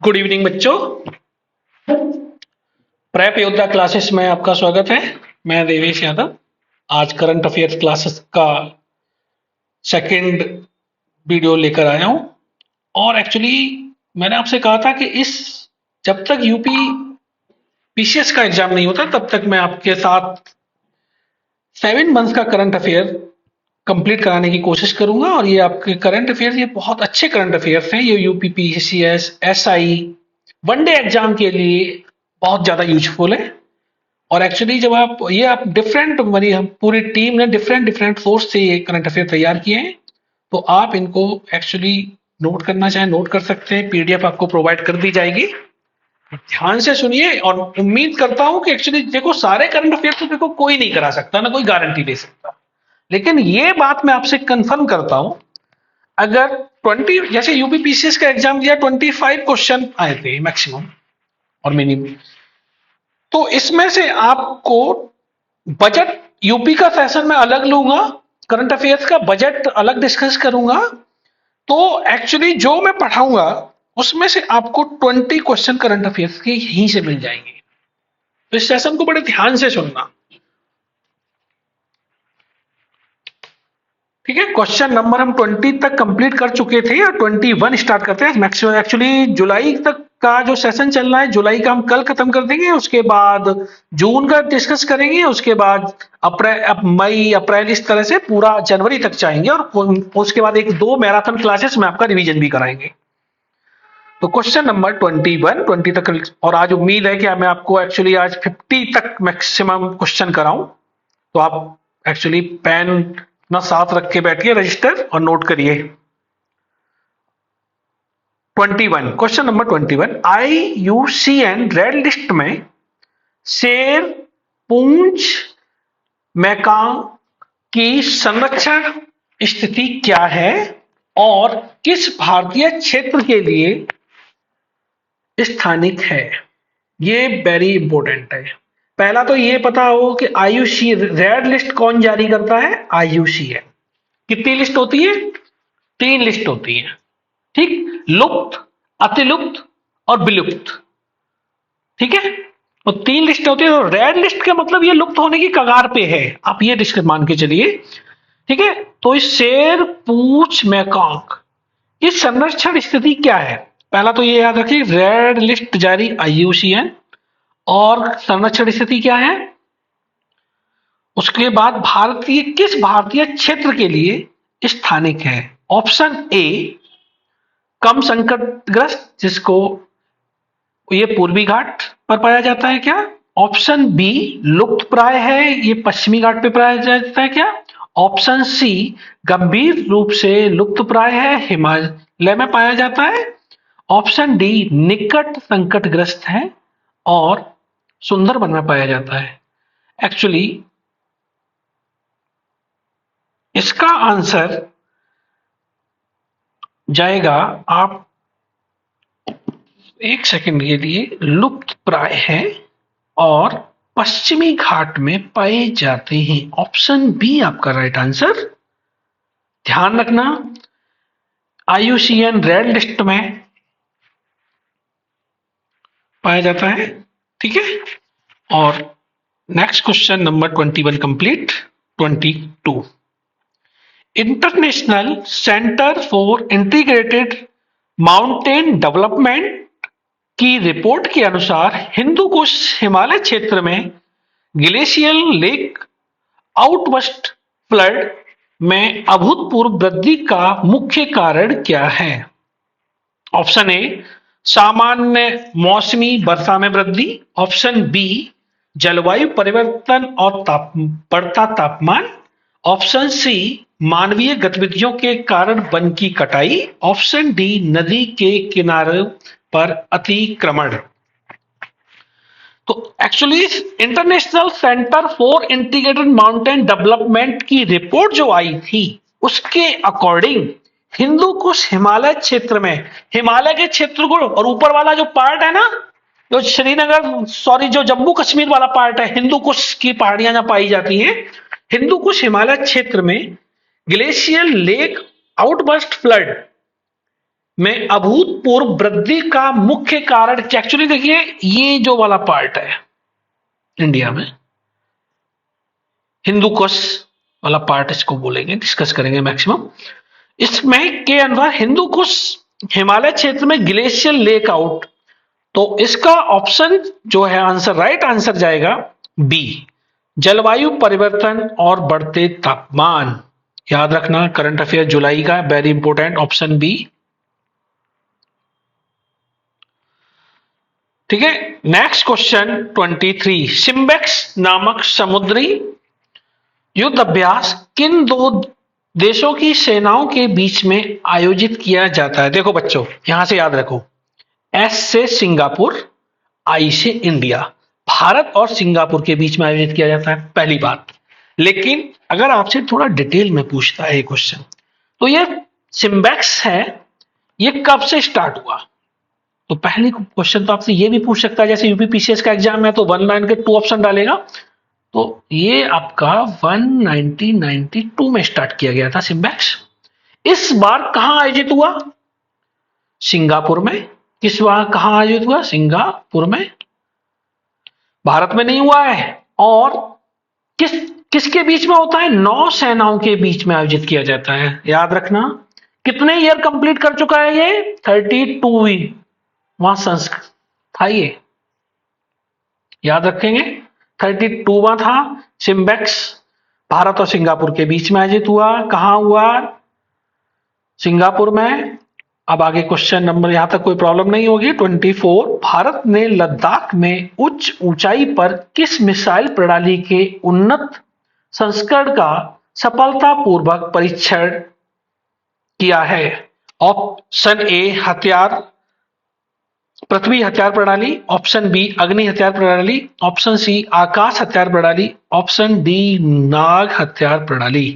Good evening बच्चों। Prep योद्धा classes में आपका स्वागत है। मैं देवेश यादव आज करंट अफेयर्स क्लासेस का सेकंड वीडियो लेकर आया हूं। और एक्चुअली मैंने आपसे कहा था कि इस जब तक यूपी पीसीएस का एग्जाम नहीं होता तब तक मैं आपके साथ 7 मंथ्स का करंट अफेयर कंप्लीट कराने की कोशिश करूंगा। और ये आपके करंट अफेयर्स ये बहुत अच्छे करंट अफेयर्स हैं। ये UP PCS SI one day exam के लिए बहुत ज्यादा यूजफुल है। और एक्चुअली जब आप डिफरेंट हमारी हम पूरी टीम ने डिफरेंट डिफरेंट सोर्स से ये करंट अफेयर तैयार किए हैं। तो आप इनको एक्चुअली नोट करना चाहें नोट कर सकते हैं। पीडीएफ आपको प्रोवाइड कर दी जाएगी। ध्यान से सुनिए और उम्मीद करता हूं कि एक्चुअली देखो सारे करंट अफेयर तो देखो कोई नहीं करा सकता ना कोई गारंटी दे सकता। लेकिन ये बात मैं आपसे कंफर्म करता हूं, अगर 20 जैसे यूपी पीसीएस का एग्जाम दिया 25 क्वेश्चन आए थे मैक्सिमम और मिनिमम। तो इसमें से आपको बजट यूपी का सेशन में अलग लूंगा, करंट अफेयर्स का बजट अलग डिस्कस करूंगा। तो एक्चुअली जो मैं पढ़ाऊंगा उसमें से आपको 20 क्वेश्चन करंट अफेयर्स के यहीं से मिल जाएंगे। तो इस सेशन को बड़े ध्यान से सुनना, ठीक है। क्वेश्चन नंबर हम 20 तक कंप्लीट कर चुके थे और 21 स्टार्ट करते हैं। मैक्सिमम एक्चुअली जुलाई तक का जो सेशन चल रहा है, जुलाई का हम कल खत्म कर देंगे। उसके बाद जून का डिस्कस करेंगे। उसके बाद मई अप्रैल इस तरह से पूरा जनवरी तक जाएंगे। और उसके बाद 1-2 मैराथन क्लासेस में आपका रिवीजन भी कराएंगे। तो क्वेश्चन नंबर 20 तक। और आज उम्मीद है कि मैं आपको एक्चुअली आज 50 तक मैक्सिमम क्वेश्चन कराऊं। तो आप एक्चुअली पेन अपना साथ रख के बैठिए, रजिस्टर और नोट करिए। 21 question number 21 IUCN red list में शेर, पूंछ, मैकांग की संरक्षण स्थिति क्या है और किस भारतीय क्षेत्र के लिए स्थानिक है? ये वेरी इंपॉर्टेंट है। पहला तो ये पता हो कि आयुषी रेड लिस्ट कौन जारी करता है? IUCN। कितनी लिस्ट होती है? 3 लिस्ट होती है, ठीक। लुप्त, अतिलुप्त और विलुप्त, ठीक है। तो 3 लिस्ट होती है। तो रेड लिस्ट का मतलब ये लुप्त होने की कगार पे है, आप ये लिस्ट मान के चलिए, ठीक है। तो इस शेर, पूंछ, मैकांग की संरक्षण स्थिति क्या है? पहला तो ये याद रखिए, रेड लिस्ट जारी IUCN और संरक्षण स्थिति क्या है। उसके बाद किस भारतीय क्षेत्र के लिए स्थानिक है? ऑप्शन ए कम संकटग्रस्त, जिसको ये पूर्वी घाट पर पाया जाता है क्या? ऑप्शन बी लुप्त प्राय है, ये पश्चिमी घाट पे पाया जाता है क्या? ऑप्शन सी गंभीर रूप से लुप्त प्राय है, हिमालय में पाया जाता है। ऑप्शन डी निकट संकटग्रस्त है और सुंदरबन में पाया जाता है। एक्चुअली इसका आंसर जाएगा, आप एक सेकंड के लिए, लुप्त प्राय है और पश्चिमी घाट में पाए जाते हैं। ऑप्शन बी आपका राइट आंसर। ध्यान रखना, IUCN रेड लिस्ट में पाया जाता है, ठीक है। और next question number 21 complete. 22 international centre for integrated mountain development की रिपोर्ट के अनुसार हिंदू कुश हिमालय क्षेत्र में ग्लेशियल लेक आउटबस्ट फ्लड में अभूतपूर्व वृद्धि का मुख्य कारण क्या है? ऑप्शन ए सामान्य मौसमी वर्षा में वृद्धि। ऑप्शन बी जलवायु परिवर्तन और बढ़ता तापमान। ऑप्शन सी मानवीय गतिविधियों के कारण वन की कटाई। ऑप्शन डी नदी के किनारे पर अतिक्रमण। तो actually international centre for integrated mountain development की रिपोर्ट जो आई थी उसके अकॉर्डिंग हिंदू कुश हिमालय क्षेत्र में, हिमालय के क्षेत्र को और ऊपर वाला जो पार्ट है ना, जो जो जम्मू कश्मीर वाला पार्ट है, हिंदू कुश की पहाड़ियां जहां पाई जाती हैं, हिंदू कुश हिमालय क्षेत्र में ग्लेशियल लेक आउटबर्स्ट फ्लड में अभूतपूर्व वृद्धि का मुख्य कारण क्या? एक्चुअली देखिए, ये जो वाला पार्ट है इंडिया में, हिंदू कुश वाला पार्ट इसको बोलेंगे, डिस्कस करेंगे मैक्सिमम। इसमें के अनुसार हिंदू कुश हिमालय क्षेत्र में ग्लेशियल लेक आउट, तो इसका ऑप्शन जो है आंसर, राइट आंसर जाएगा बी, जलवायु परिवर्तन और बढ़ते तापमान। याद रखना, करंट अफेयर जुलाई का, वेरी इंपॉर्टेंट, ऑप्शन बी। ठीक है, नेक्स्ट क्वेश्चन 23, सिम्बेक्स नामक समुद्री युद्ध अभ्यास किन दो देशों की सेनाओं के बीच में आयोजित किया जाता है? देखो बच्चों, यहां से याद रखो, एस से सिंगापुर, आई से इंडिया, भारत और सिंगापुर के बीच में आयोजित किया जाता है, पहली बात। लेकिन अगर आपसे थोड़ा डिटेल में पूछता है ये क्वेश्चन, तो ये सिम्बेक्स है, ये कब से स्टार्ट हुआ? तो पहली क्वेश्चन तो आपसे ये भी पूछ सकता है, जैसे यूपीपीसीएस का एग्जाम है तो 1 लाइन के 2 ऑप्शन डालेगा, तो ये आपका 1992 में स्टार्ट किया गया था सिम्बेक्स। इस बार कहां आयोजित हुआ? सिंगापुर में। किस बार कहां आयोजित हुआ? सिंगापुर में, भारत में नहीं हुआ है। और किसके बीच में होता है? 9 सेनाओं के बीच में आयोजित किया जाता है, याद रखना। कितने ईयर कंप्लीट कर चुका है ये? 32वीं वहां संस्कृत था, ये याद रखेंगे, 32वां था सिम्बेक्स, भारत और सिंगापुर के बीच में आयोजित हुआ। कहां हुआ? सिंगापुर में। अब आगे क्वेश्चन नंबर, यहां तक कोई प्रॉब्लम नहीं होगी। 24, भारत ने लद्दाख में उच्च ऊंचाई पर किस मिसाइल प्रणाली के उन्नत संस्करण का सफलतापूर्वक परीक्षण किया है? ऑप्शन ए हथियार, पृथ्वी हथियार प्रणाली, ऑप्शन बी अग्नि हथियार प्रणाली, ऑप्शन सी आकाश हथियार प्रणाली, ऑप्शन डी नाग हथियार प्रणाली।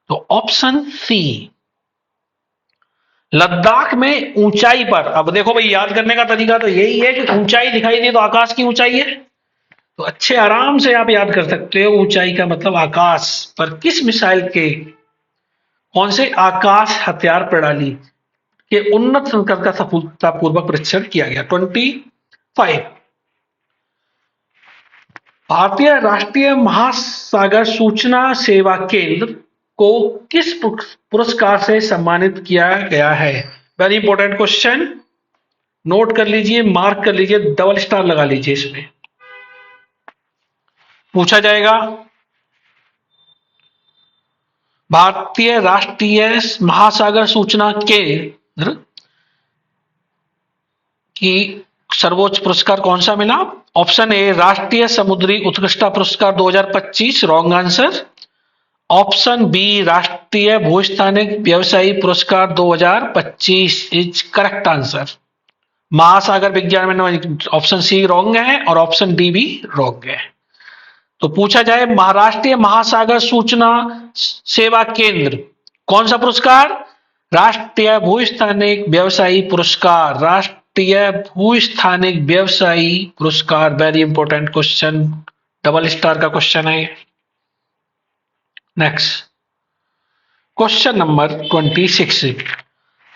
तो ऑप्शन सी, लद्दाख में ऊंचाई पर। अब देखो भाई, याद करने का तरीका तो यही है कि ऊंचाई दिखाई दी तो आकाश की ऊंचाई है, तो अच्छे आराम से आप याद कर सकते हो, ऊंचाई का मतलब आकाश पर किस मिसाइल के, कौन से आकाश हथियार प्रणाली के उन्नत संस्करण का सफलतापूर्वक परीक्षण किया गया। 25, भारतीय राष्ट्रीय महासागर सूचना सेवा केंद्र को किस पुरस्कार से सम्मानित किया गया है? वेरी इंपॉर्टेंट क्वेश्चन, नोट कर लीजिए, मार्क कर लीजिए, डबल स्टार लगा लीजिए, इसमें पूछा जाएगा। भारतीय राष्ट्रीय महासागर सूचना केंद्र की सर्वोच्च पुरस्कार कौन सा मिला? ऑप्शन ए राष्ट्रीय समुद्री उत्कृष्टता पुरस्कार 2025, रॉन्ग आंसर। ऑप्शन बी राष्ट्रीय भूस्थानिक व्यवसायी पुरस्कार 2025 इज करेक्ट आंसर। महासागर विज्ञान में ऑप्शन सी रॉन्ग है और ऑप्शन डी भी रॉन्ग है। तो पूछा जाए, महाराष्ट्रीय महासागर सूचना सेवा केंद्र कौन सा पुरस्कार? राष्ट्रीय भूस्थानिक व्यवसायी पुरस्कार, राष्ट्रीय भूस्थानिक व्यवसायी पुरस्कार। Very important question, double star का क्वेश्चन है। Next question number 26,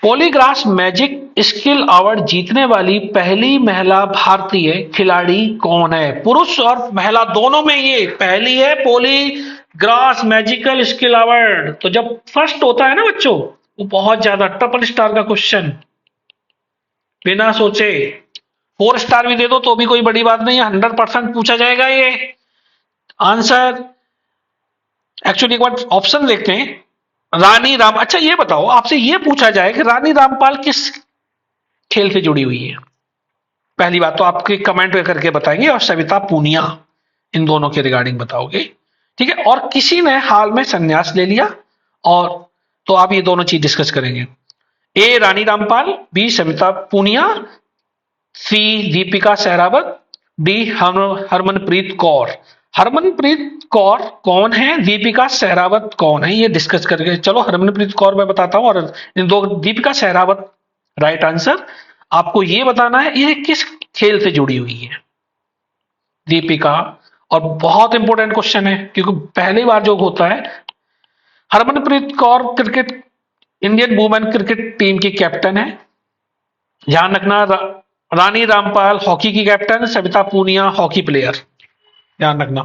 polygraph magic skill award जीतने वाली पहली महिला भारतीय खिलाड़ी कौन है? पुरुष और महिला दोनों में ये पहली है, पॉलीग्राफ मैजिकल स्किल अवार्ड। तो जब फर्स्ट होता है ना बच्चों, वो बहुत ज्यादा ट्रिपल स्टार का क्वेश्चन, बिना सोचे 4 स्टार भी दे दो तो भी कोई बड़ी बात नहीं है, 100% पूछा जाएगा ये आंसर। एक्चुअली एक बार ऑप्शन देखते हैं। रानी राम, अच्छा ये बताओ, आपसे ये पूछा जाए कि रानी रामपाल किस खेल से जुड़ी हुई है? पहली बात तो आपके कमेंट करके बताएंगे, और सविता पूनिया, इन दोनों के रिगार्डिंग बताओगे, ठीक है। और किसी ने हाल में संन्यास ले लिया, और तो आप ये दोनों चीज डिस्कस करेंगे। ए रानी रामपाल, बी सविता पूनिया, सी दीपिका सहरावत, डी हरमनप्रीत कौर। हरमनप्रीत कौर कौन है, दीपिका सहरावत कौन है, ये डिस्कस करके चलो। हरमनप्रीत कौर मैं बताता हूं, और इन दो, दीपिका सहरावत राइट आंसर। आपको ये बताना है ये किस खेल से जुड़ी हुई है दीपिका, और बहुत इंपॉर्टेंट क्वेश्चन है क्योंकि पहली बार जो होता है। Harmanpreet Kaur cricket, Indian women cricket team की कैप्टन है, ध्यान रखना, रानी रामपाल हॉकी की captain, Savita Punia hockey player, ध्यान रखना।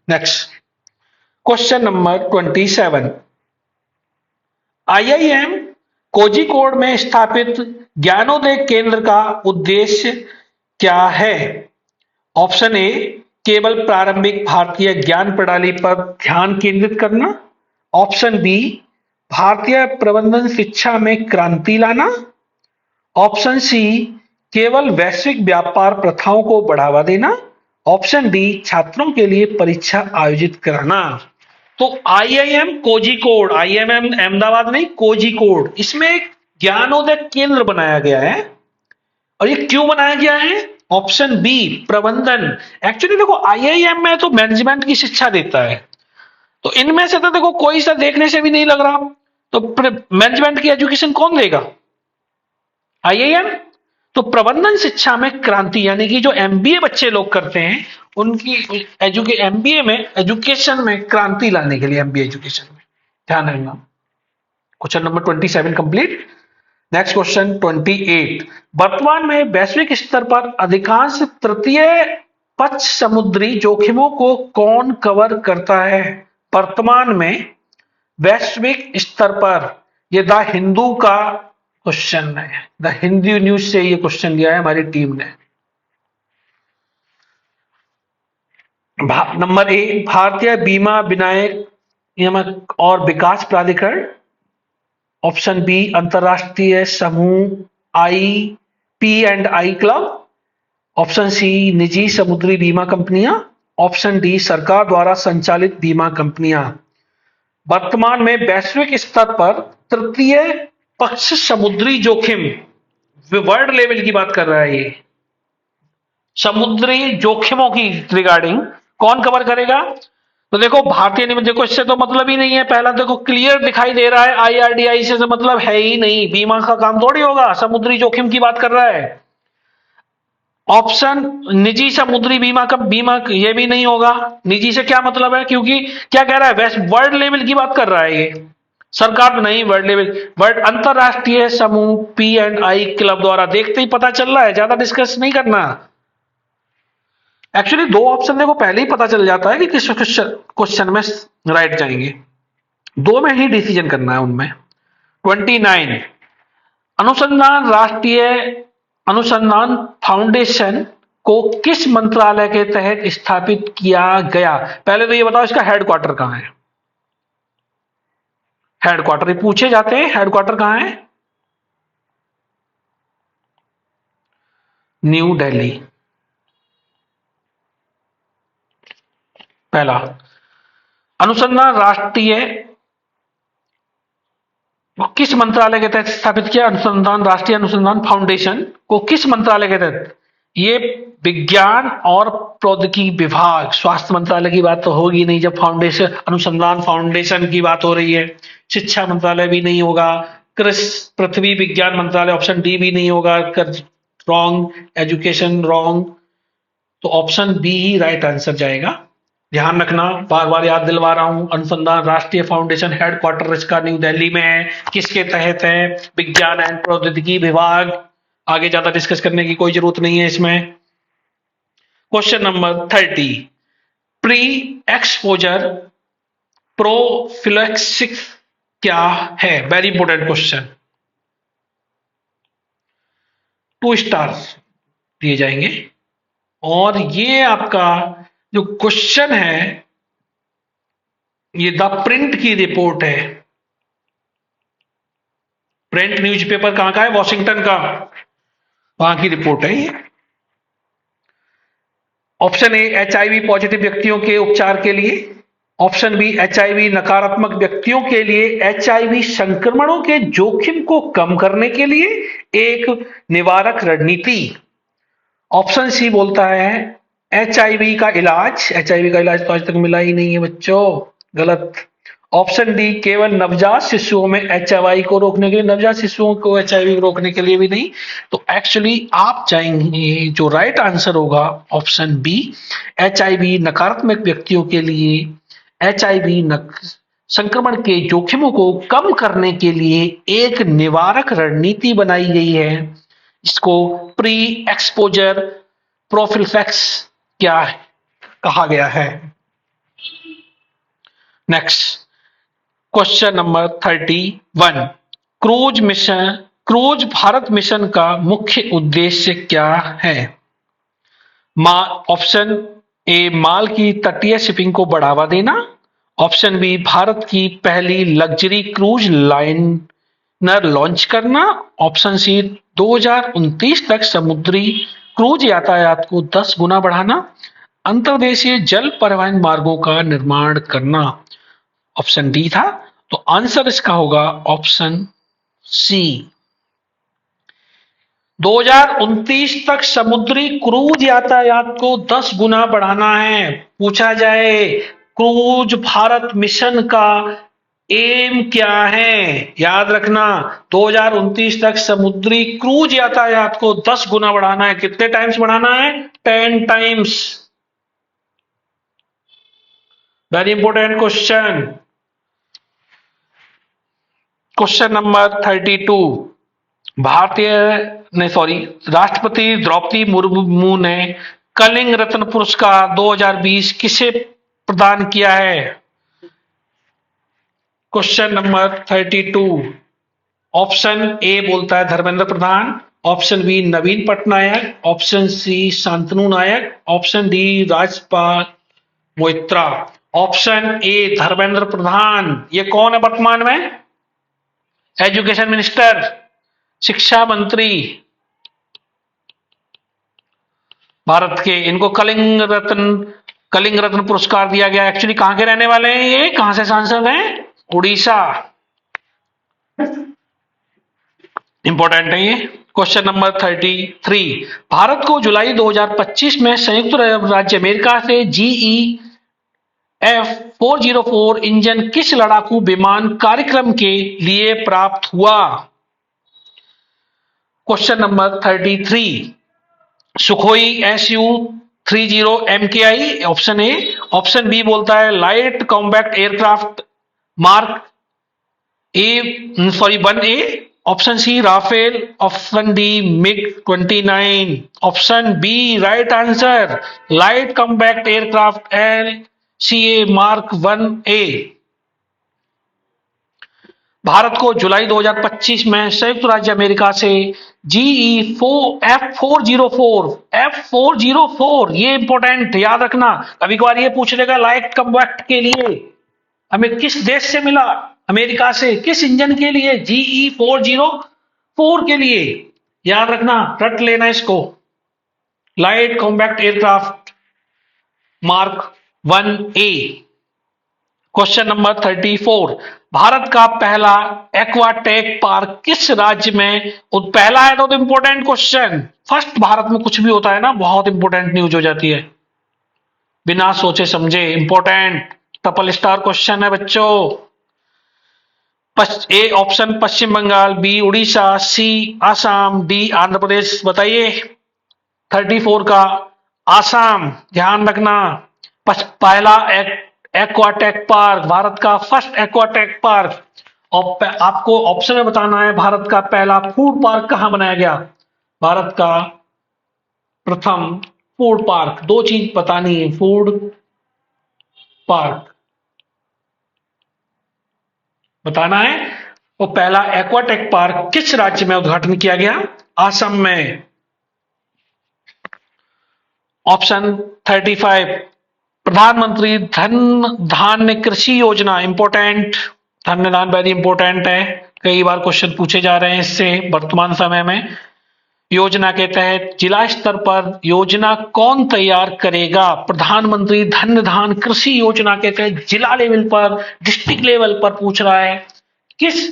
Next question number 27। IIM Kozhikode में स्थापित ज्ञानोदय केंद्र का उद्देश्य क्या है? ऑप्शन ए, केवल प्रारंभिक भारतीय ज्ञान प्रणाली पर ध्यान केंद्रित करना। ऑप्शन बी, भारतीय प्रबंधन शिक्षा में क्रांति लाना। ऑप्शन सी, केवल वैश्विक व्यापार प्रथाओं को बढ़ावा देना। ऑप्शन डी, छात्रों के लिए परीक्षा आयोजित कराना। तो आईआईएम कोझिकोड, आईआईएम अहमदाबाद नहीं, कोझिकोड, इसमें एक ज्ञानोदय केंद्र बनाया गया है। और ये क्यों बनाया गया है? ऑप्शन बी, प्रबंधन। एक्चुअली देखो, आईआईएम में तो मैनेजमेंट की शिक्षा देता है, तो इनमें से तो देखो कोई सा देखने से भी नहीं लग रहा, तो मैनेजमेंट की एजुकेशन कौन देगा? आईआईएम। तो प्रबंधन शिक्षा में क्रांति, यानी कि जो एमबीए बच्चे लोग करते हैं उनकी एमबीए में, एजुकेशन में क्रांति लाने के लिए, एमबीए एजुकेशन में, ध्यान रखना। Question number 27 complete. Next question 28। वर्तमान में वैश्विक स्तर पर अधिकांश तृतीय पक्ष समुद्री जोखिमों को कौन कवर करता है? वर्तमान में वैश्विक स्तर पर, यह द हिंदू का क्वेश्चन है, द हिंदू न्यूज से ये क्वेश्चन दिया है हमारी टीम ने। नंबर ए, भारतीय बीमा विनायक नियामक और विकास प्राधिकरण। ऑप्शन बी, अंतरराष्ट्रीय समूह I P and I club. Option C, निजी समुद्री बीमा कंपनियां। ऑप्शन डी, सरकार द्वारा संचालित बीमा कंपनियां। वर्तमान में वैश्विक स्तर पर तृतीय पक्ष समुद्री जोखिम, वर्ल्ड लेवल की बात कर रहा है ये, समुद्री जोखिमों की रिगार्डिंग कौन कवर करेगा? तो देखो भारतीय नियम, देखो इससे तो मतलब ही नहीं है। पहला देखो क्लियर दिखाई दे रहा है, आईआरडीआई से मतलब है ही नहीं, बीमा का काम थोड़ी होगा, समुद्री जोखिम की बात कर रहा है। ऑप्शन निजी समुद्री बीमा का, बीमा ये भी नहीं होगा। निजी से क्या मतलब है? क्योंकि क्या कह रहा है, वेस्ट वर्ल्ड लेवल की बात कर रहा है ये, सरकार नहीं, वर्ल्ड लेवल, वर्ल्ड अंतरराष्ट्रीय समूह पी एंड आई क्लब द्वारा। देखते ही पता चल रहा है, ज्यादा डिस्कस नहीं करना। एक्चुअली दो ऑप्शन देखो पहले ही पता चल जाता है कि किस क्वेश्चन में राइट जाएंगे, दो में ही डिसीजन करना है उनमें। 29। अनुसंधान राष्ट्रीय अनुसंधान फाउंडेशन को किस मंत्रालय के तहत स्थापित किया गया? पहले तो ये बताओ इसका हेडक्वार्टर कहां है? हेडक्वार्टर पूछे जाते हैं, हेडक्वार्टर कहां है? न्यू दिल्ली। पहला, अनुसंधान राष्ट्रीय किस मंत्रालय के तहत स्थापित किया? अनुसंधान राष्ट्रीय अनुसंधान फाउंडेशन को किस मंत्रालय के तहत? ये विज्ञान और प्रौद्योगिकी विभाग, स्वास्थ्य मंत्रालय की बात तो होगी नहीं जब फाउंडेशन, अनुसंधान फाउंडेशन की बात हो रही है। शिक्षा मंत्रालय भी नहीं होगा, कृषि पृथ्वी विज्ञान मंत्रालय, ऑप्शन डी भी नहीं होगा, रॉन्ग, एजुकेशन रॉन्ग, तो ऑप्शन बी ही राइट आंसर जाएगा। ध्यान रखना, बार बार याद दिलवा रहा हूं, अनुसंधान राष्ट्रीय फाउंडेशन हेडक्वार्टर इसका न्यू दिल्ली में है। किसके तहत है? विज्ञान एंड प्रौद्योगिकी विभाग। आगे ज्यादा डिस्कस करने की कोई जरूरत नहीं है इसमें। Question number 30। Pre exposure prophylaxis क्या है? वेरी इंपोर्टेंट क्वेश्चन, 2 स्टार दिए जाएंगे। और ये आपका जो क्वेश्चन है, ये द प्रिंट की रिपोर्ट है। प्रिंट न्यूज़पेपर कहां का है? वॉशिंगटन का, वहां की रिपोर्ट है ये। ऑप्शन ए, एचआईवी पॉजिटिव व्यक्तियों के उपचार के लिए। ऑप्शन बी, एचआईवी नकारात्मक व्यक्तियों के लिए एचआईवी संक्रमणों के जोखिम को कम करने के लिए एक निवारक रणनीति। ऑप्शन सी बोलता है एचआईवी का इलाज, एचआईवी का इलाज तो आज तक मिला ही नहीं है बच्चों, गलत। ऑप्शन डी, केवल नवजात शिशुओं में एचआईवी को रोकने के लिए, नवजात शिशुओं को एचआईवी रोकने के लिए भी नहीं। तो एक्चुअली आप चाहेंगे, जो राइट आंसर होगा ऑप्शन बी, एचआईवी नकारात्मक व्यक्तियों के लिए एचआईवी संक्रमण के जोखिमों को कम करने के लिए एक निवारक रणनीति बनाई गई है। जिसको प्री एक्सपोजर प्रोफिलैक्स क्या है कहा गया है। Next question number 31, cruise Bharat mission का मुख्य उद्देश्य क्या है। ऑप्शन ए माल की तटीय शिपिंग को बढ़ावा देना, ऑप्शन बी भारत की पहली लग्जरी क्रूज लाइनर लॉन्च करना, ऑप्शन सी 2029 तक समुद्री क्रूज यातायात को 10 गुना बढ़ाना, अंतर्देशीय जल परिवहन मार्गों का निर्माण करना। ऑप्शन डी था, तो आंसर इसका होगा ऑप्शन सी। 2029 तक समुद्री क्रूज यातायात को 10 गुना बढ़ाना है। पूछा जाए क्रूज भारत मिशन का एम क्या है, याद रखना 2029 तक समुद्री क्रूज यातायात को 10 गुना बढ़ाना है। कितने टाइम्स बढ़ाना है? 10 times. Very important question. Question number 32, राष्ट्रपति द्रौपदी मुर्मू ने कलिंग रत्न पुरस्कार 2020 किसे प्रदान किया है। क्वेश्चन नंबर 32, ऑप्शन ए बोलता है Dharmendra Pradhan, option B Naveen Patnaik, option C Shantanu Nayak, option D Rajpal Moitra. Option A Dharmendra Pradhan, ये कौन है वर्तमान में? एजुकेशन मिनिस्टर, शिक्षा मंत्री भारत के। इनको कलिंग रत्न पुरस्कार दिया गया। एक्चुअली कहां के रहने वाले हैं ये, कहां से सांसद हैं? उड़ीसा। इंपॉर्टेंट है ये। क्वेश्चन नंबर 33, भारत को जुलाई 2025 में संयुक्त राज्य अमेरिका से GE-F404 इंजन किस लड़ाकू विमान कार्यक्रम के लिए प्राप्त हुआ। Question number 33, Sukhoi SU-30 MKI, option A, option B बोलता है light combat aircraft mark 1A, option C Rafale, option D MiG-29, option B right answer light combat aircraft LCA mark 1A। Bharat को जुलाई 2025 में संयुक्त राज्य अमेरिका से F404 ये important याद रखना, कभी कभार ये पूछ लेगा लाइट कॉम्बैक्ट के लिए हमें किस देश से मिला, अमेरिका से। किस इंजन के लिए? GE-404 के लिए। याद रखना, रट लेना इसको, light combat aircraft mark 1A। Question number 34, Bharat का पहला एक्वाटेक पार्क किस राज्य में? पहला है तो इंपॉर्टेंट क्वेश्चन। फर्स्ट भारत में कुछ भी होता है ना, बहुत इंपॉर्टेंट न्यूज हो जाती है, बिना सोचे समझे। इंपॉर्टेंट ट्रिपल स्टार क्वेश्चन है बच्चों। A option Paschim Bangal, B Orissa, C Assam, D Andhra Pradesh. बताइए 34 का आसाम। ध्यान रखना, पहला एक्वाटेक पार्क, भारत का फर्स्ट एक्वाटेक पार्क। और आपको ऑप्शन में बताना है भारत का पहला फूड पार्क कहां बनाया गया। भारत का प्रथम फूड पार्क, दो चीज बतानी है, फूड पार्क बताना है। वो पहला एक्वाटेक पार्क किस राज्य में उद्घाटन किया गया? असम में। ऑप्शन 35, प्रधानमंत्री धन धान्य कृषि योजना। इंपॉर्टेंट, धन्य धान वेरी इंपॉर्टेंट है, कई बार क्वेश्चन पूछे जा रहे हैं इससे वर्तमान समय में। योजना के तहत जिला स्तर पर योजना कौन तैयार करेगा? प्रधानमंत्री धन्य धान कृषि योजना के तहत जिला लेवल पर, डिस्ट्रिक्ट लेवल पर पूछ रहा है किस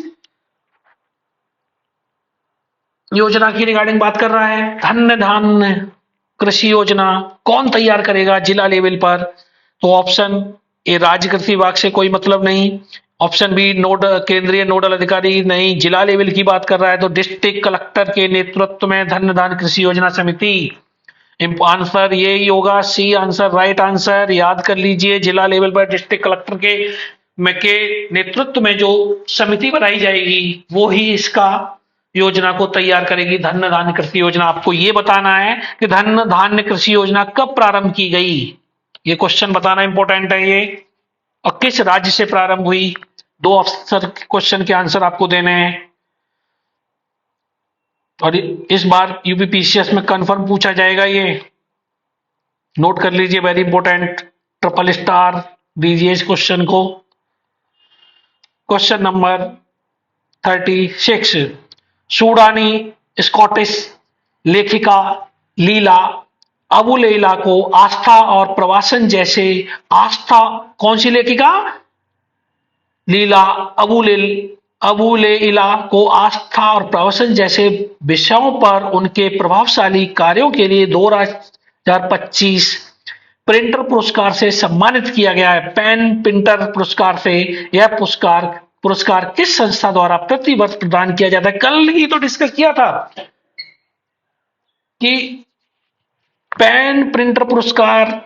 योजना की रिगार्डिंग बात कर रहा है। धन्य धान कृषि योजना कौन तैयार करेगा जिला लेवल पर? तो ऑप्शन ए राज्य कृषि विभाग से कोई मतलब नहीं, ऑप्शन बी केंद्रीय नोडल अधिकारी नहीं, जिला लेवल की बात कर रहा है तो डिस्ट्रिक्ट कलेक्टर के नेतृत्व में धन्य धान कृषि योजना समिति। आंसर यही होगा, सी आंसर राइट आंसर। याद कर लीजिए, जिला लेवल पर डिस्ट्रिक्ट कलेक्टर के नेतृत्व में जो समिति बनाई जाएगी वो ही इसका योजना को तैयार करेगी? धन धान्य कृषि योजना। आपको ये बताना है कि धन धान्य कृषि योजना कब प्रारंभ की गई, ये क्वेश्चन बताना इंपॉर्टेंट है ये, और किस राज्य से प्रारंभ हुई। 2 अवसर क्वेश्चन के आंसर आपको देने हैं, और इस बार यूपीपीसीएस में कंफर्म पूछा जाएगा ये, नोट कर लीजिए, वेरी इंपॉर्टेंट, ट्रिपल स्टार दीजिए इस क्वेश्चन को। क्वेश्चन नंबर 36, सूडानी स्कॉटिश लेखिका लीला अबू लेला को आस्था और प्रवासन जैसे कौन सी लेखिका? लीला अबू लेला को आस्था और प्रवासन जैसे विषयों पर उनके प्रभावशाली कार्यों के लिए 2025 प्रिंटर पुरस्कार से सम्मानित किया गया है। पेन प्रिंटर पुरस्कार से यह पुरस्कार किस संस्था द्वारा प्रतिवर्ष प्रदान किया जाता है? कल ही तो डिस्कस किया था कि पेन प्रिंटर पुरस्कार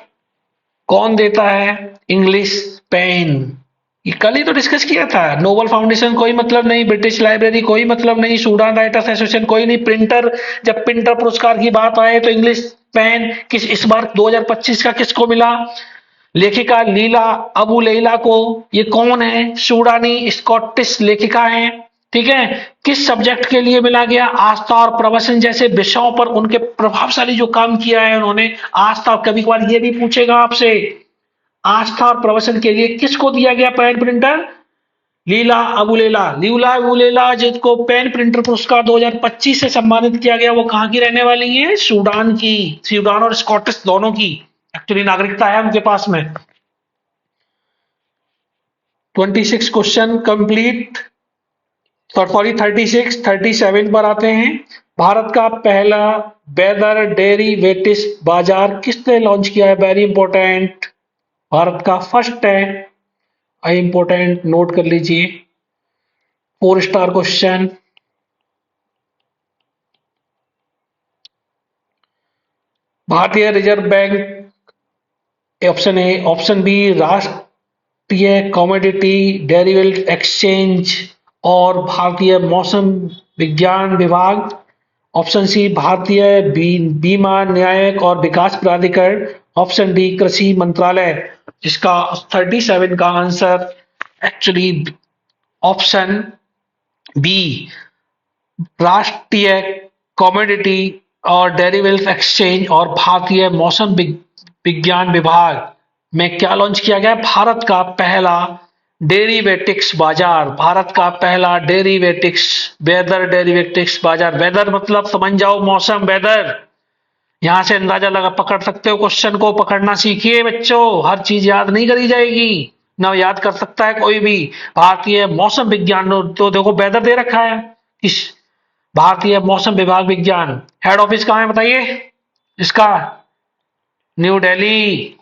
कौन देता है? English pen. ये कल ही तो डिस्कस किया था। नोबल फाउंडेशन कोई मतलब नहीं, ब्रिटिश लाइब्रेरी कोई मतलब नहीं, सूडान राइटर्स एसोसिएशन कोई नहीं। प्रिंटर, जब प्रिंटर पुरस्कार की बात आए तो इंग्लिश पेन किस इस बार 2025 का किसको मिला? लेखिका लीला अबू लेला को। ये कौन है? सूडानी स्कॉटिश लेखिका है, ठीक है। किस सब्जेक्ट के लिए मिला गया? आस्था और प्रवचन जैसे विषयों पर उनके प्रभावशाली जो काम किया है उन्होंने। आस्था, कभी कभार ये भी पूछेगा आपसे, आस्था और प्रवचन के लिए किसको दिया गया पेन प्रिंटर? लीला अबू लेला जिसको पेन प्रिंटर पुरस्कार 2025 से सम्मानित किया गया, वो कहां की रहने वाली है? सूडान की। सूडान और स्कॉटिश दोनों की एक्चुअली नागरिकता है उनके पास में। 26 क्वेश्चन कंप्लीट, सॉरी 37 पर आते हैं। भारत का पहला वेदर डेरिवेटिव्स बाजार किसने लॉन्च किया है? वेरी इंपॉर्टेंट, भारत का फर्स्ट है, इंपॉर्टेंट, नोट कर लीजिए, 4 स्टार क्वेश्चन। भारतीय reserve bank, option A. Option B राष्ट्रीय कमोडिटी डेरिवेटिव एक्सचेंज और भारतीय मौसम विज्ञान विभाग। ऑप्शन सी भारतीय बीमा न्यायिक और विकास प्राधिकरण। ऑप्शन डी कृषि मंत्रालय। इसका 37 का आंसर एक्चुअली ऑप्शन बी, राष्ट्रीय कमोडिटी और डेरिवेटिव एक्सचेंज और भारतीय मौसम विज्ञान विभाग में क्या लॉन्च किया गया? भारत का पहला डेरिवेटिव्स बाजार, भारत का पहला डेरिवेटिव्स वेदर डेरिवेटिव्स बाजार। वेदर मतलब समझ जाओ, मौसम, वेदर। यहां से अंदाजा लगा पकड़ सकते हो, क्वेश्चन को पकड़ना सीखिए बच्चों, हर चीज याद नहीं करी जाएगी, ना याद कर सकता है कोई भी। भारतीय मौसम विज्ञान, तो देखो वेदर दे रखा है, इस भारतीय मौसम विभाग विज्ञान। हेड ऑफिस कहां है बताइए इसका? न्यू दिल्ली,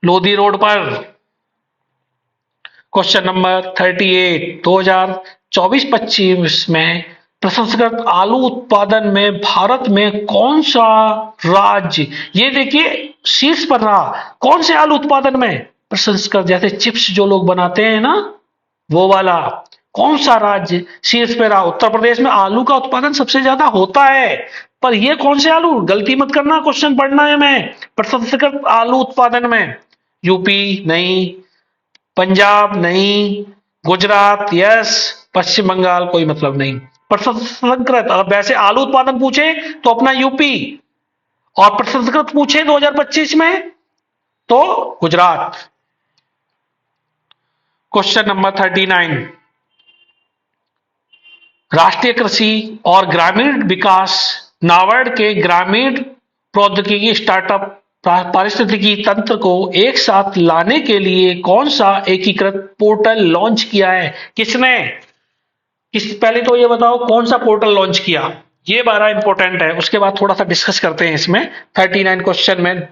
लोधी रोड पर। क्वेश्चन नंबर 38, 2024-25 में प्रसंस्कृत आलू उत्पादन में भारत में कौन सा राज्य, ये देखिए शीर्ष पर रहा, कौन से आलू उत्पादन में प्रसंस्कृत, जैसे चिप्स जो लोग बनाते हैं ना, वो वाला, कौन सा राज्य शीर्ष पे रहा? उत्तर प्रदेश में आलू का उत्पादन सबसे ज्यादा होता है, पर ये कौन से आलू, गलती मत करना, क्वेश्चन पढ़ना है मैं। प्रसंस्कृत आलू उत्पादन में यूपी नहीं, पंजाब नहीं, गुजरात यस, पश्चिम बंगाल कोई मतलब नहीं। प्रसंस्कृत, अगर वैसे आलू उत्पादन पूछे तो अपना यूपी, और प्रसंस्कृत पूछे 2025 में तो गुजरात। क्वेश्चन नंबर 39, राष्ट्रीय कृषि और ग्रामीण विकास नाबार्ड के ग्रामीण प्रौद्योगिकी स्टार्टअप पारिस्थितिकी तंत्र को एक साथ लाने के लिए कौन सा एकीकृत पोर्टल लॉन्च किया है? किसने? पहले तो ये बताओ कौन सा पोर्टल लॉन्च किया, ये बड़ा इंपॉर्टेंट है, उसके बाद थोड़ा सा डिस्कस करते हैं इसमें। 39 क्वेश्चन में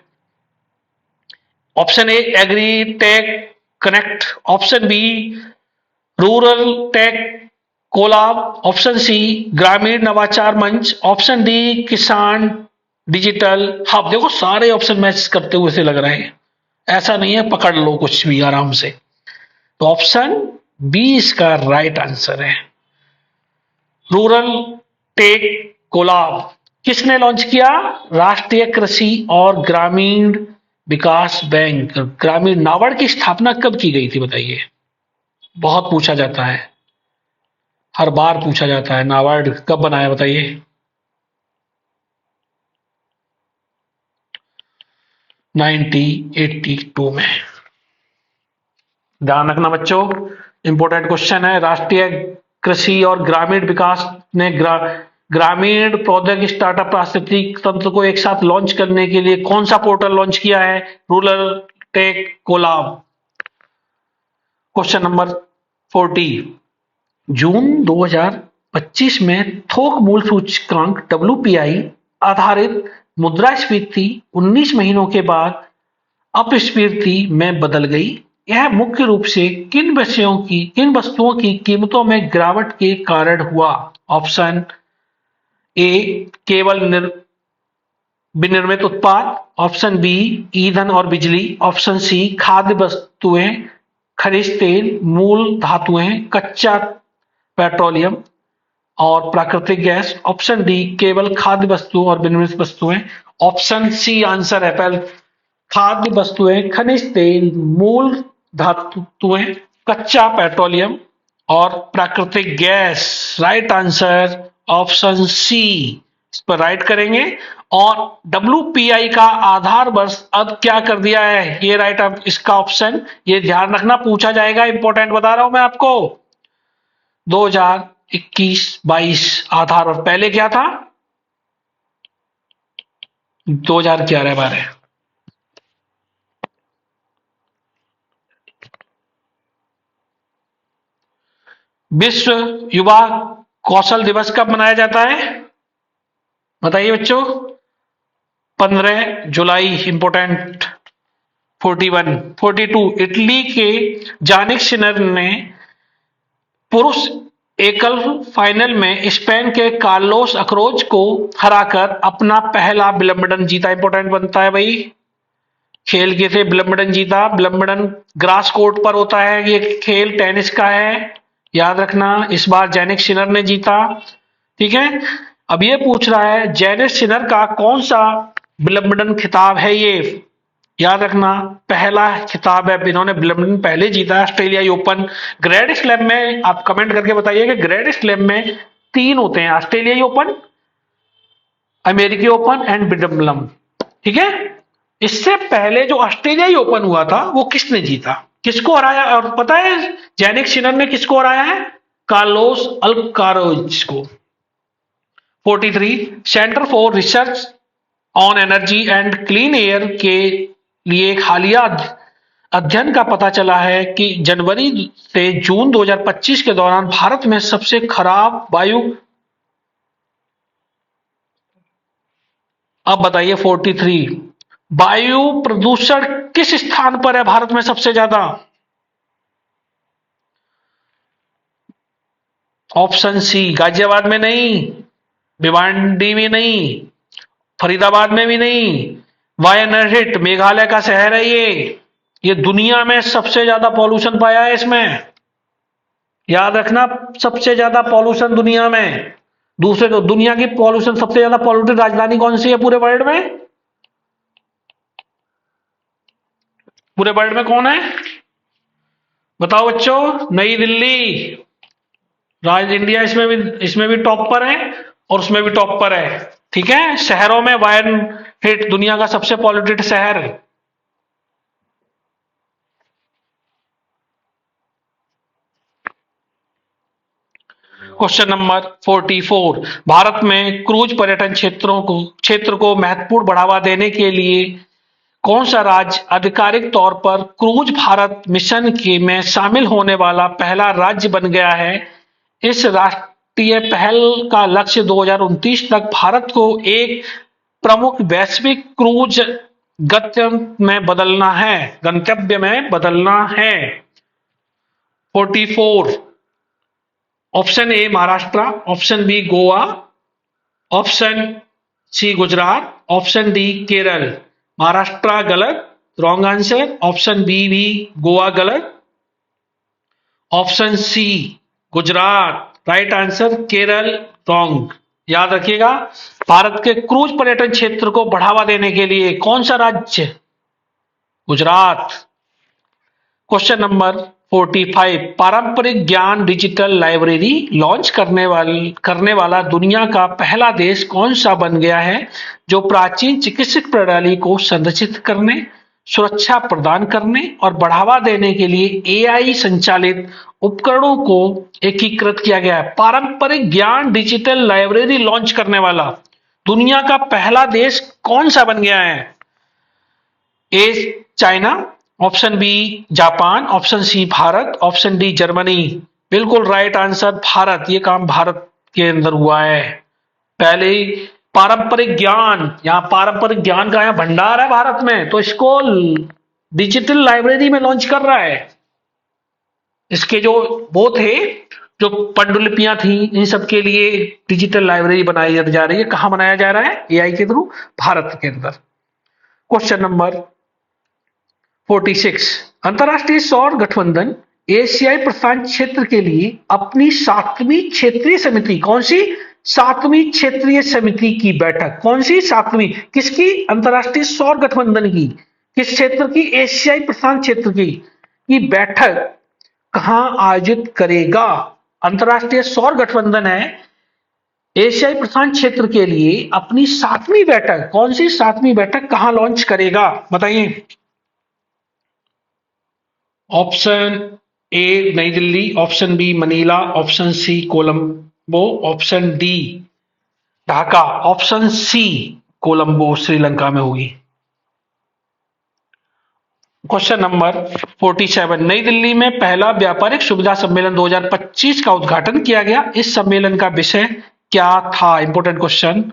option A agri tech connect, option B rural tech collab, option C ग्रामीण नवाचार मंच, option D Kisan digital hub. देखो सारे ऑप्शन मैच करते हुए से लग रहे हैं, ऐसा नहीं है, पकड़ लो कुछ भी आराम से। तो ऑप्शन बी इसका राइट आंसर है। रूरल टेक कोलाब किसने लॉन्च किया? राष्ट्रीय कृषि और ग्रामीण विकास बैंक, ग्रामीण नाबार्ड की स्थापना कब की गई थी बताइए? बहुत पूछा जाता है, हर बार पूछा जाता है, नाबार्ड कब बनाया बताइए? 1982 में। ध्यान रखना बच्चों, इंपॉर्टेंट क्वेश्चन है। राष्ट्रीय कृषि और ग्रामीण विकास ने ग्रामीण प्रौद्योगिकी स्टार्टअप पारिस्थितिकी तंत्र को एक साथ लॉन्च करने के लिए कौन सा पोर्टल लॉन्च किया है? Rural tech collab. Question number 40, जून 2025 में थोक मूल सूचकांक WPI आधारित मुद्रास्फीति 19 महीनों के बाद अपस्फीति में बदल गई। यह मुख्य रूप से किन वस्तुओं की कीमतों में गिरावट के कारण हुआ? ऑप्शन ए केवल विनिर्मित उत्पाद, ऑप्शन बी ईंधन और बिजली, ऑप्शन सी खाद्य वस्तुएं, खनिज तेल, मूल धातुएं, कच्चा पेट्रोलियम और प्राकृतिक गैस, ऑप्शन डी केवल खाद्य वस्तु और विनिर्मित वस्तुएं, ऑप्शन सी आंसर है पहले खाद्य वस्तुएं, खनिज तेल, मूल धातुएं, कच्चा पेट्रोलियम और प्राकृतिक gas. Right answer option C, इस पर राइट करेंगे। और WPI का आधार वर्ष अब क्या कर दिया है? ये राइट अब इसका ऑप्शन, ये ध्यान रखना पूछा जाएगा, इंपॉर्टेंट बता रहा हूं मैं आपको। 2021-22 आधार वर्ष, पहले क्या था? 2011-12। विश्व युवा कौशल दिवस कब मनाया जाता है बताइए बच्चों? 15 जुलाई। इंपोर्टेंट। 42 इटली के जानिक सिनर ने पुरुष एकल फाइनल में स्पेन के कार्लोस अक्रोज को हराकर अपना पहला विंबलडन जीता। इंपोर्टेंट बनता है भाई, खेल के थे विंबलडन जीता। विंबलडन ग्रास कोर्ट पर होता है, ये खेल टेनिस का है, याद रखना। इस बार जैनिक सिनर ने जीता, ठीक है। अब ये पूछ रहा है जैनिक सिनर का कौन सा विंबलडन खिताब है? ये याद रखना पहला खिताब है, इन्होंने विंबलडन पहले जीता। ऑस्ट्रेलियाई ओपन, ग्रैंड स्लैम में आप कमेंट करके बताइए कि ग्रैंड स्लैम में 3 होते हैं, ऑस्ट्रेलियाई ओपन, अमेरिकी ओपन एंड विंबलडन, ठीक है। इससे पहले जो ऑस्ट्रेलियाई ओपन हुआ था वो किसने जीता, किसको हराया? और पता है जैनिक सिनर ने किसको हराया है? कार्लोस अल्काराज को। 43 centre for research on energy and clean air के लिए एक हालिया अध्ययन का पता चला है कि जनवरी से जून 2025 के दौरान भारत में सबसे खराब वायु, अब बताइए 43 वायु प्रदूषण किस स्थान पर है भारत में सबसे ज्यादा? ऑप्शन सी गाजियाबाद में नहीं, भिवांडी में नहीं, फरीदाबाद में भी नहीं, वायनाड मेघालय का शहर है ये दुनिया में सबसे ज्यादा पॉल्यूशन पाया है इसमें, याद रखना सबसे ज्यादा पॉल्यूशन दुनिया में। दूसरे तो दुनिया की पॉल्यूशन सबसे ज्यादा पॉल्यूटेड राजधानी कौन सी है पूरे वर्ल्ड में? पूरे वर्ल्ड में कौन है बताओ बच्चों? नई दिल्ली। राज इंडिया इसमें भी टॉप पर है और उसमें भी टॉप पर है, ठीक है। शहरों में वायनाड दुनिया का सबसे पॉल्यूटेड शहर है। क्वेश्चन नंबर 44 भारत में क्रूज पर्यटन क्षेत्र को महत्वपूर्ण बढ़ावा देने के लिए कौन सा राज्य आधिकारिक तौर पर क्रूज भारत मिशन के में शामिल होने वाला पहला राज्य बन गया है? इस राष्ट्रीय पहल का लक्ष्य 2029 तक भारत को एक प्रमुख वैश्विक क्रूज गंतव्य में बदलना है। 44 option A Maharashtra, option B Goa, option C Gujarat, option D Kerala. Maharashtra गलत, रॉन्ग आंसर। ऑप्शन बी भी गोवा गलत, option C Gujarat, right answer Kerala, wrong. याद रखिएगा, भारत के क्रूज पर्यटन क्षेत्र को बढ़ावा देने के लिए कौन सा राज्य? गुजरात। क्वेश्चन नंबर 45, पारंपरिक ज्ञान डिजिटल लाइब्रेरी लॉन्च करने वाला दुनिया का पहला देश कौन सा बन गया है, जो प्राचीन चिकित्सक प्रणाली को संरक्षित करने, सुरक्षा प्रदान करने और बढ़ावा देने के लिए एआई संचालित उपकरणों को एकीकृत किया गया है। पारंपरिक ज्ञान डिजिटल लाइब्रेरी लॉन्च करने वाला दुनिया का पहला देश कौन सा बन गया है? A China, option B Japan, option C Bharat, option D Germany. बिल्कुल राइट आंसर भारत। ये काम भारत के अंदर हुआ है। पहले पारंपरिक ज्ञान, यहाँ पारंपरिक ज्ञान का यहाँ भंडार है भारत में, तो इसको डिजिटल लाइब्रेरी में लॉन्च कर रहा है। इसके जो वो थे, जो पांडुलिपियां थी, इन सब के लिए डिजिटल लाइब्रेरी बनाई जा रही है। कहां बनाया जा रहा है? एआई के थ्रू, भारत के अंदर। क्वेश्चन नंबर 46, अंतरराष्ट्रीय सौर गठबंधन एशियाई प्रशांत क्षेत्र के लिए अपनी 7वीं क्षेत्रीय समिति, कौन सी 7वीं क्षेत्रीय समिति की बैठक, कौन सी 7वीं, किसकी? अंतरराष्ट्रीय सौर गठबंधन की। किस क्षेत्र की? एशियाई प्रशांत क्षेत्र की बैठक कहां आयोजित करेगा? अंतरराष्ट्रीय सौर गठबंधन है, एशियाई प्रशांत क्षेत्र के लिए अपनी 7वीं बैठक, कौन सी 7वीं बैठक कहां लॉन्च करेगा? बताइए। Option A New Delhi, option B Manila, option C Colombo, option D Dhaka, option C Colombo Sri Lanka में होगी। क्वेश्चन नंबर 47, नई दिल्ली में पहला व्यापारिक सुविधा सम्मेलन 2025 का उद्घाटन किया गया। इस सम्मेलन का विषय क्या था? Important question.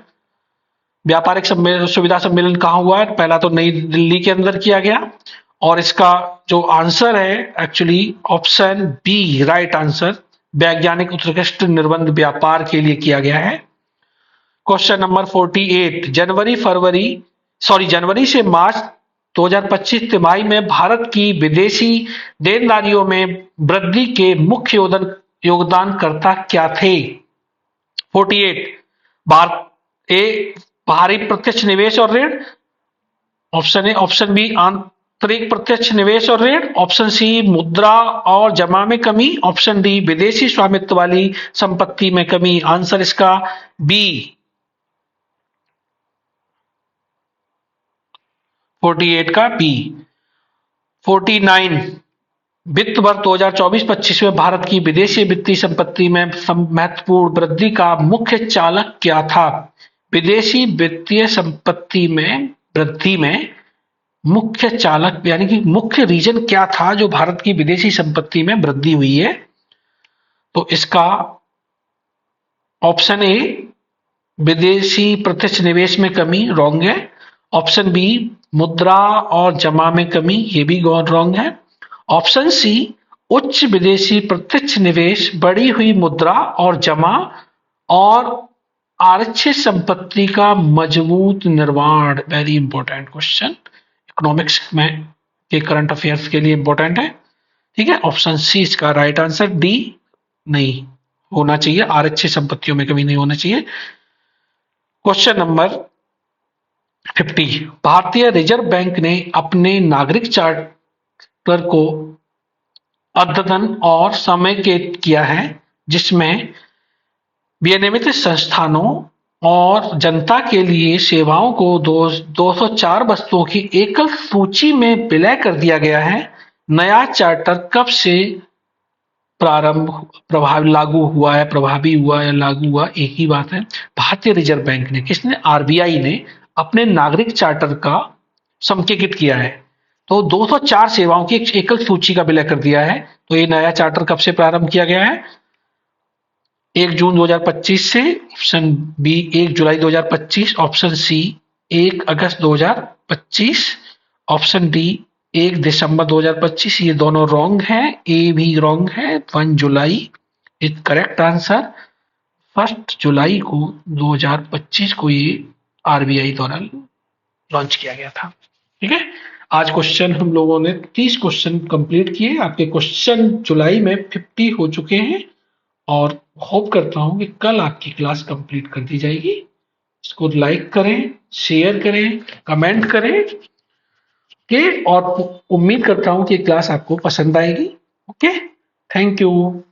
व्यापारिक सुविधा सम्मेलन कहां हुआ है? पहला तो नई दिल्ली के अंदर किया गया, और इसका जो आंसर है actually option B right answer, वैज्ञानिक उत्कृष्ट निर्बंध व्यापार के लिए किया गया है। क्वेश्चन नंबर 48, जनवरी से मार्च 2025 तिमाही में भारत की विदेशी देनदारियों में वृद्धि के मुख्य योगदानकर्ता क्या थे? 48, बाहरी प्रत्यक्ष निवेश और ऋण, ऑप्शन ए, ऑप्शन बी आंतरिक प्रत्यक्ष निवेश और ऋण, ऑप्शन सी मुद्रा और जमा में कमी, ऑप्शन डी विदेशी स्वामित्व वाली संपत्ति में कमी। आंसर इसका बी 48 का बी। 49, वित्त वर्ष 2024-25 में भारत की विदेशी वित्तीय संपत्ति में महत्वपूर्ण वृद्धि का मुख्य चालक क्या था? विदेशी वित्तीय संपत्ति में वृद्धि में मुख्य चालक यानी कि मुख्य रीजन क्या था जो भारत की विदेशी संपत्ति में वृद्धि हुई है? तो इसका ऑप्शन ए विदेशी प्रत्यक्ष निवेश में कमी, रॉन्ग है। ऑप्शन बी मुद्रा और जमा में कमी, ये भी रॉन्ग है। ऑप्शन सी उच्च विदेशी प्रत्यक्ष निवेश, बढ़ी हुई मुद्रा और जमा और आरक्षित संपत्ति का मजबूत निर्माण। वेरी इंपॉर्टेंट क्वेश्चन, इकोनॉमिक्स में के करंट अफेयर्स के लिए इंपॉर्टेंट है। ठीक है, ऑप्शन सी इसका राइट आंसर, डी नहीं होना चाहिए, आरक्षित संपत्तियों में कमी नहीं होना चाहिए। क्वेश्चन नंबर 50, भारतीय रिजर्व बैंक ने अपने नागरिक चार्टर को अद्यतन और समेकित किया है, जिसमें विनियमित संस्थानों और जनता के लिए सेवाओं को 204 वस्तुओं की एकल सूची में विलय कर दिया गया है। नया चार्टर कब से लागू हुआ है? प्रभावी हुआ या लागू हुआ, एक ही बात है। भारतीय रिजर्व बैंक ने, किसने? आरबीआई ने अपने नागरिक चार्टर का समेकित किया है, तो 204 सेवाओं की एक एकल सूची का विलय कर दिया है। तो ये नया चार्टर कब से प्रारंभ किया गया है? 1 जून 2025 से, ऑप्शन बी 1 जुलाई 2025, ऑप्शन सी 1 अगस्त 2025, ऑप्शन डी 1 दिसंबर 2025। ये दोनों रॉन्ग है, ए भी रॉन्ग है। 1 जुलाई इज करेक्ट आंसर। 1 जुलाई को 2025 को ये आरबीआई द्वारा लॉन्च किया गया था। ठीक है, आज क्वेश्चन हम लोगों ने 30 क्वेश्चन कंप्लीट किए। आपके क्वेश्चन जुलाई में 50 हो चुके हैं और होप करता हूं कि कल आपकी क्लास कंप्लीट कर दी जाएगी। इसको लाइक करें, शेयर करें, कमेंट करें के और उम्मीद करता हूं कि क्लास आपको पसंद आएगी। Okay, thank you.